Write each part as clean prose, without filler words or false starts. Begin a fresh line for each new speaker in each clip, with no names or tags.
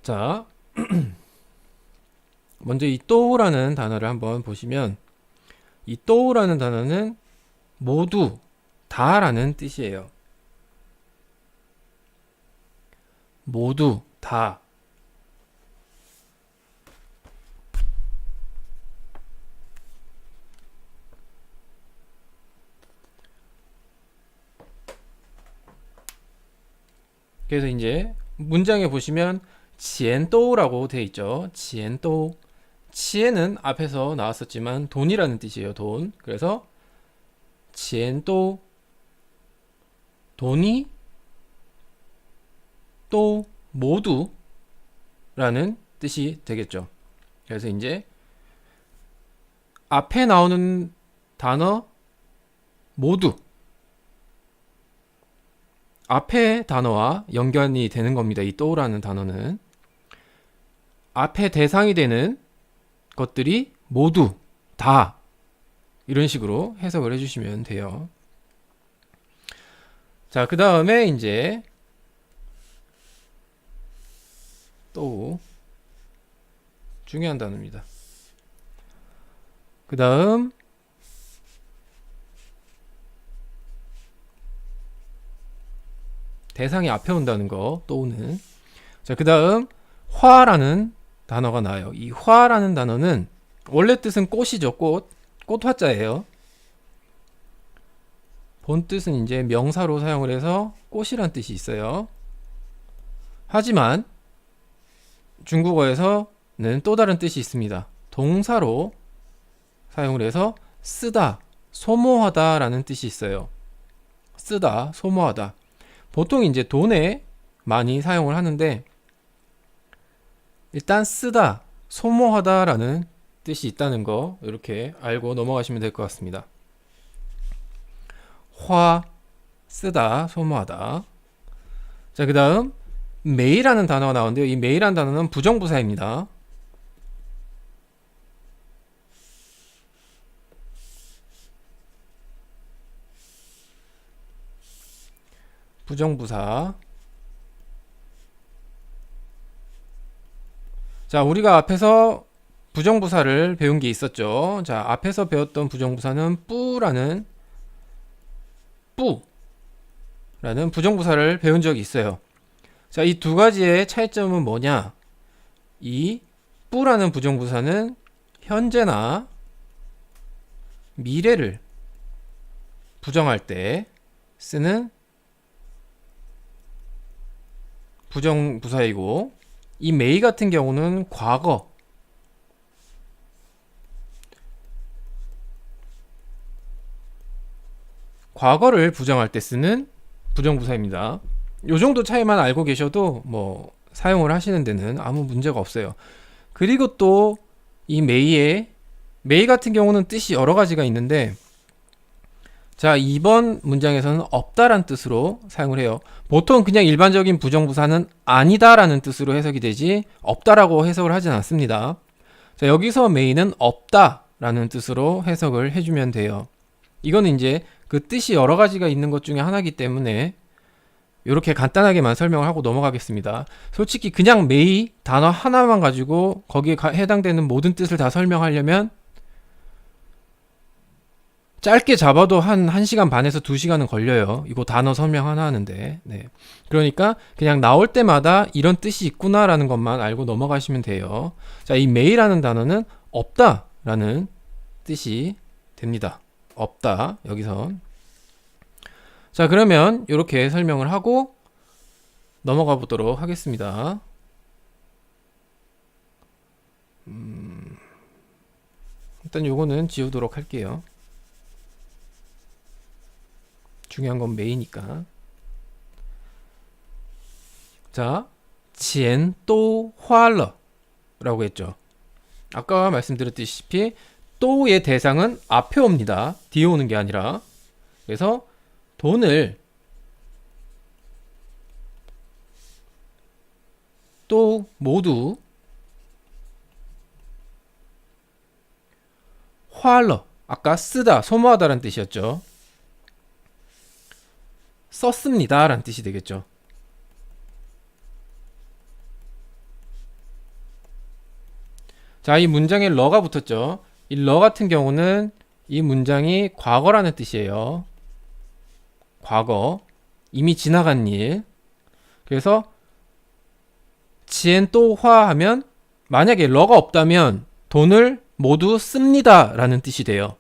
자, 먼저 이 또라는 단어를 한번 보시면 이 또라는 단어는 모두 다라는 뜻이에요. 모두 다. 그래서 이제 문장에 보시면 지엔또라고 되어 있죠. 지엔또. 치에는 앞에서 나왔었지만 돈이라는 뜻이에요. 돈. 그래서 지엔또 돈이 또 모두라는 뜻이 되겠죠. 그래서 이제 앞에 나오는 단어 모두 앞에 단어와 연관이 되는 겁니다. 이 또라는 단어는 앞에 대상이 되는 것들이 모두 다 이런 식으로 해석을 해주시면 돼요. 자, 그 다음에 이제 또 중요한 단어입니다. 그 다음 대상이 앞에 온다는 거 또는 자, 그 다음 화라는 단어가 나와요. 이 화라는 단어는 원래 뜻은 꽃이죠. 꽃 화자예요. 본 뜻은 이제 명사로 사용을 해서 꽃이란 뜻이 있어요. 하지만 중국어에서는 또 다른 뜻이 있습니다. 동사로 사용을 해서 쓰다, 소모하다 라는 뜻이 있어요. 쓰다, 소모하다. 보통 이제 돈에 많이 사용을 하는데 일단 쓰다, 소모하다 라는 뜻이 있다는 거 이렇게 알고 넘어가시면 될 것 같습니다. 화, 쓰다, 소모하다. 자, 그 다음 매이라는 단어가 나오는데요. 이 매이라는 단어는 부정부사입니다. 부정부사. 자, 우리가 앞에서 부정부사를 배운 게 있었죠. 자, 앞에서 배웠던 부정부사는 뿌라는 부정부사를 배운 적이 있어요. 자, 이 두 가지의 차이점은 뭐냐? 이 뿌라는 부정부사는 현재나 미래를 부정할 때 쓰는 부정부사이고 이 메이 같은 경우는 과거를 부정할 때 쓰는 부정부사입니다. 요 정도 차이만 알고 계셔도 뭐 사용을 하시는 데는 아무 문제가 없어요. 그리고 또 이 메이 같은 경우는 뜻이 여러 가지가 있는데 자, 이번 문장에서는 없다란 뜻으로 사용을 해요. 보통 그냥 일반적인 부정부사는 아니다라는 뜻으로 해석이 되지 없다라고 해석을 하진 않습니다. 자, 여기서 메이는 없다라는 뜻으로 해석을 해주면 돼요. 이거는 이제 그 뜻이 여러 가지가 있는 것 중에 하나이기 때문에 이렇게 간단하게만 설명을 하고 넘어가겠습니다. 솔직히 그냥 메이 단어 하나만 가지고 거기에 해당되는 모든 뜻을 다 설명하려면 짧게 잡아도 한 1시간 반에서 2시간은 걸려요. 이거 단어 설명 하나 하는데. 네. 그러니까 그냥 나올 때마다 이런 뜻이 있구나라는 것만 알고 넘어가시면 돼요. 자, 이 메이라는 단어는 없다라는 뜻이 됩니다. 없다. 여기서. 자, 그러면 이렇게 설명을 하고 넘어가 보도록 하겠습니다. 일단 요거는 지우도록 할게요. 중요한 건 메이니까. 자, 지엔 또 화러 라고 했죠. 아까 말씀드렸듯이 또의 대상은 앞에 옵니다. 뒤에 오는 게 아니라. 그래서 돈을 또 모두 화러 아까 쓰다, 소모하다라는 뜻이었죠. 썼습니다 라는 뜻이 되겠죠. 자, 이 문장에 러가 붙었죠. 이 러 같은 경우는 이 문장이 과거라는 뜻이에요. 과거. 이미 지나간 일. 그래서 지엔 또 화 하면 만약에 러가 없다면 돈을 모두 씁니다 라는 뜻이 돼요.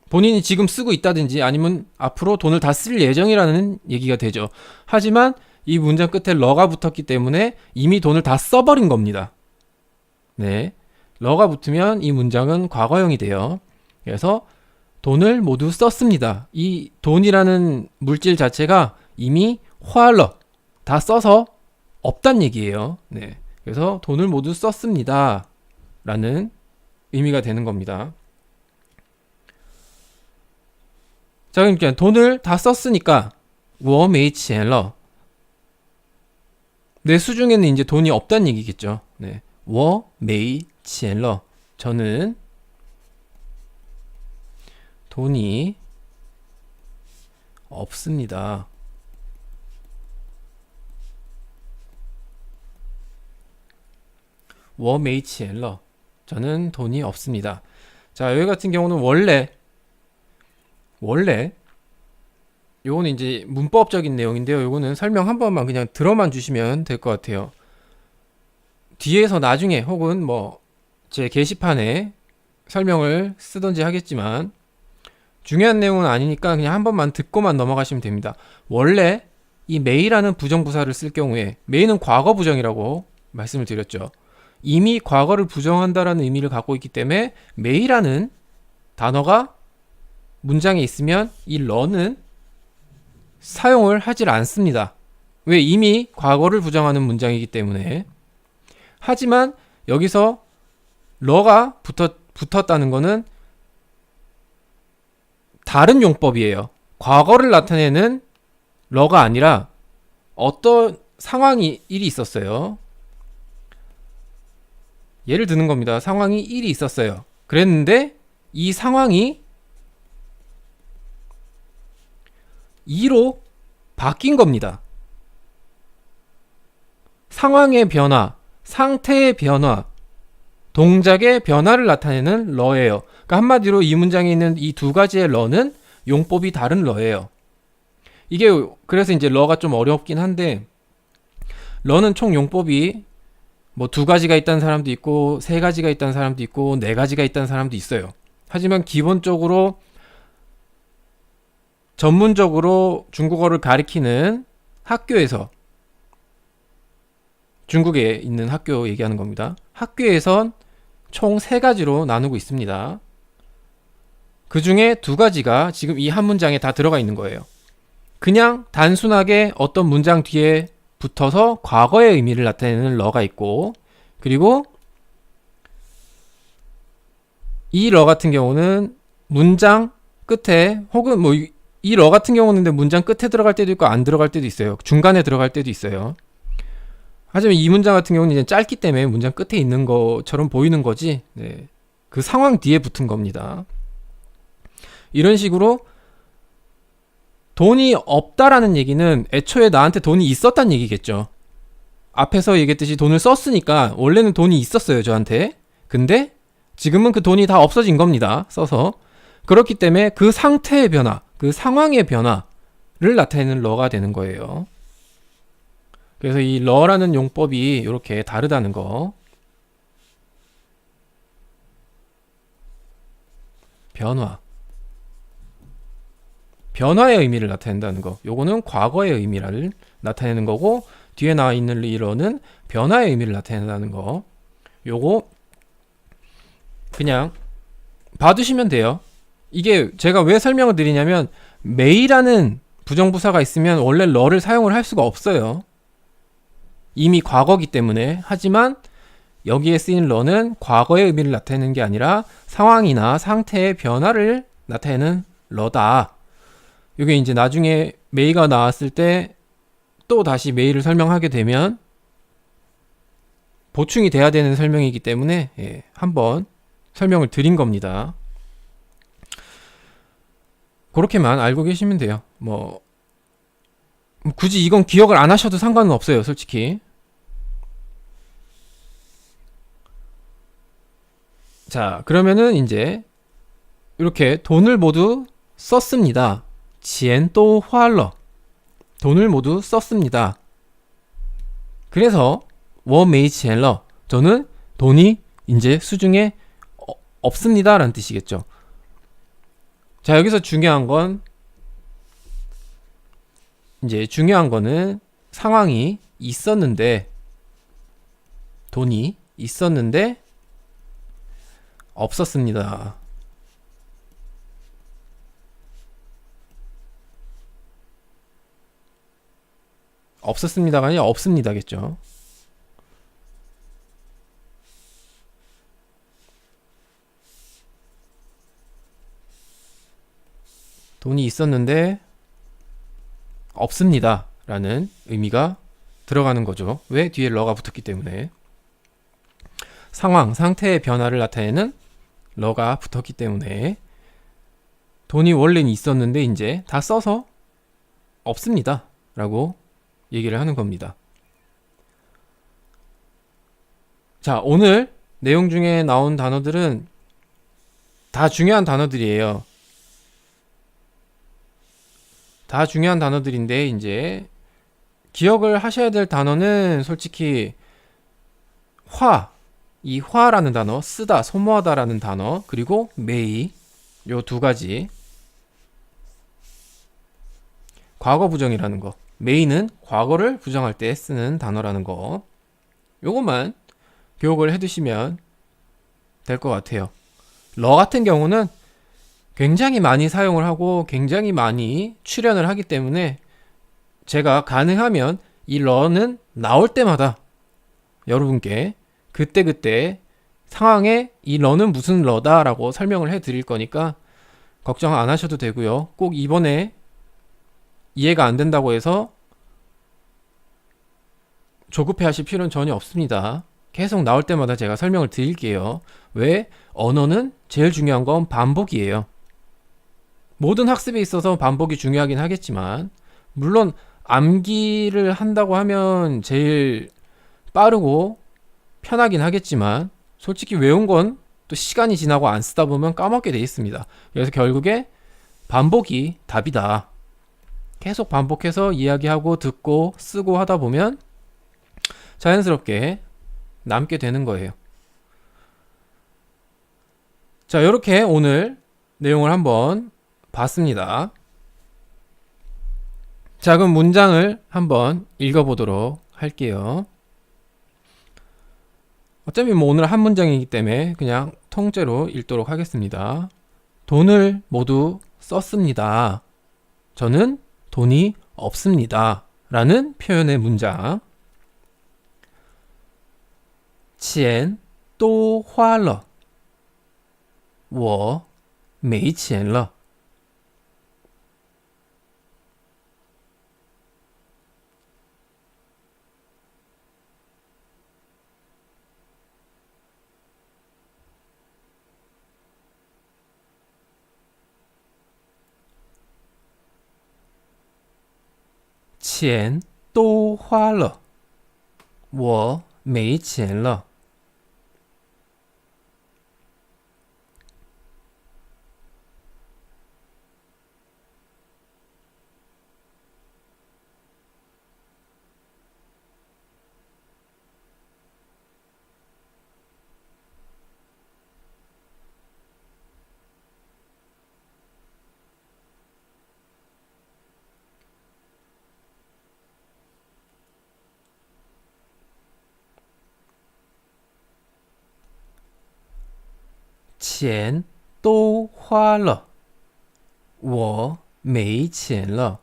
본인이 지금 쓰고 있다든지 아니면 앞으로 돈을 다 쓸 예정이라는 얘기가 되죠. 하지만 이 문장 끝에 러가 붙었기 때문에 이미 돈을 다 써버린 겁니다. 네, 러가 붙으면 이 문장은 과거형이 돼요. 그래서 돈을 모두 썼습니다. 이 돈이라는 물질 자체가 이미 화러 다 써서 없단 얘기예요. 네, 그래서 돈을 모두 썼습니다 라는 의미가 되는 겁니다. 자, 그러니까 돈을 다 썼으니까 我没钱了. 내 수중에는 이제 돈이 없다는 얘기겠죠. 네, 我没钱了. 저는 돈이 없습니다. 저는 돈이 없습니다. 자, 여기 같은 경우는 원래 요거는 이제 문법적인 내용인데요. 요거는 설명 한 번만 그냥 들어만 주시면 될 것 같아요. 뒤에서 나중에 혹은 뭐 제 게시판에 설명을 쓰던지 하겠지만 중요한 내용은 아니니까 그냥 한 번만 듣고만 넘어가시면 됩니다. 원래 이 메이라는 부정부사를 쓸 경우에 메이는 과거 부정이라고 말씀을 드렸죠. 이미 과거를 부정한다라는 의미를 갖고 있기 때문에 메이라는 단어가 문장에 있으면 이 러는 사용을 하질 않습니다. 왜? 이미 과거를 부정하는 문장이기 때문에. 하지만 여기서 러가 붙었다는 거는 다른 용법이에요. 과거를 나타내는 러가 아니라 어떤 상황이 일이 있었어요. 예를 드는 겁니다. 상황이 일이 있었어요. 그랬는데 이 상황이 2로 바뀐 겁니다. 상황의 변화, 상태의 변화, 동작의 변화를 나타내는 러예요. 그러니까 한마디로 이 문장에 있는 이 두 가지의 러는 용법이 다른 러예요. 이게 그래서 이제 러가 좀 어렵긴 한데 러는 총 용법이 뭐 두 가지가 있다는 사람도 있고 세 가지가 있다는 사람도 있고 네 가지가 있다는 사람도 있어요. 하지만 기본적으로 전문적으로 중국어를 가리키는 학교에서 중국에 있는 학교 얘기하는 겁니다. 학교에선 총 3가지로 나누고 있습니다. 그 중에 2가지가 지금 이 한 문장에 다 들어가 있는 거예요. 그냥 단순하게 어떤 문장 뒤에 붙어서 과거의 의미를 나타내는 러가 있고, 그리고 이 러 같은 경우는 문장 끝에 혹은 뭐 이 러 같은 경우는 근데 문장 끝에 들어갈 때도 있고 안 들어갈 때도 있어요. 중간에 들어갈 때도 있어요. 하지만 이 문장 같은 경우는 이제 짧기 때문에 문장 끝에 있는 것처럼 보이는 거지, 네, 그 상황 뒤에 붙은 겁니다. 이런 식으로 돈이 없다라는 얘기는 애초에 나한테 돈이 있었다는 얘기겠죠. 앞에서 얘기했듯이 돈을 썼으니까 원래는 돈이 있었어요, 저한테. 근데 지금은 그 돈이 다 없어진 겁니다, 써서. 그렇기 때문에 그 상태의 변화, 그 상황의 변화를 나타내는 러가 되는 거예요. 그래서 이 러라는 용법이 이렇게 다르다는 거. 변화의 의미를 나타낸다는 거. 요거는 과거의 의미를 나타내는 거고, 뒤에 나와 있는 이 러는 변화의 의미를 나타낸다는 거. 요거 그냥 봐두시면 돼요. 이게 제가 왜 설명을 드리냐면 메이라는 부정부사가 있으면 원래 러를 사용을 할 수가 없어요. 이미 과거기 때문에. 하지만 여기에 쓰인 러는 과거의 의미를 나타내는 게 아니라 상황이나 상태의 변화를 나타내는 러다. 이게 이제 나중에 메이가 나왔을 때 또 다시 메이를 설명하게 되면 보충이 돼야 되는 설명이기 때문에, 예, 한번 설명을 드린 겁니다. 그렇게만 알고 계시면 돼요. 뭐 굳이 이건 기억을 안 하셔도 상관은 없어요, 솔직히. 자, 그러면은 이제 이렇게 돈을 모두 썼습니다. 钱都花了. 돈을 모두 썼습니다. 그래서 我没钱了. 저는 돈이 이제 수중에 없습니다 라는 뜻이겠죠. 자, 여기서 중요한 건 이제 중요한 거는 상황이 있었는데 돈이 있었는데 없었습니다. 없었습니다가 아니라 없습니다겠죠. 돈이 있었는데 없습니다 라는 의미가 들어가는 거죠. 왜? 뒤에 러가 붙었기 때문에. 상황, 상태의 변화를 나타내는 러가 붙었기 때문에 돈이 원래는 있었는데 이제 다 써서 없습니다 라고 얘기를 하는 겁니다. 자, 오늘 내용 중에 나온 단어들은 다 중요한 단어들이에요. 다 중요한 단어들인데 이제 기억을 하셔야 될 단어는 솔직히 이 화라는 단어, 쓰다, 소모하다라는 단어, 그리고 메이, 요 두 가지. 과거 부정이라는 거. 메이는 과거를 부정할 때 쓰는 단어라는 거. 요것만 기억을 해두시면 될 것 같아요. 러 같은 경우는 굉장히 많이 사용을 하고 굉장히 많이 출연을 하기 때문에 제가 가능하면 이 러는 나올 때마다 여러분께 그때그때 상황에 이 러는 무슨 러다 라고 설명을 해 드릴 거니까 걱정 안 하셔도 되고요. 꼭 이번에 이해가 안 된다고 해서 조급해 하실 필요는 전혀 없습니다. 계속 나올 때마다 제가 설명을 드릴게요. 왜? 언어는 제일 중요한 건 반복이에요. 모든 학습에 있어서 반복이 중요하긴 하겠지만 물론 암기를 한다고 하면 제일 빠르고 편하긴 하겠지만 솔직히 외운 건 또 시간이 지나고 안 쓰다 보면 까먹게 돼 있습니다. 그래서 결국에 반복이 답이다. 계속 반복해서 이야기하고 듣고 쓰고 하다 보면 자연스럽게 남게 되는 거예요. 자, 이렇게 오늘 내용을 한번 봤습니다. 자, 그럼 문장을 한번 읽어보도록 할게요. 어차피 뭐 오늘 한 문장이기 때문에 그냥 통째로 읽도록 하겠습니다. 돈을 모두 썼습니다. 저는 돈이 없습니다. 라는 표현의 문장. 钱都花了我没钱了钱都花了我没钱了钱都花了我没钱了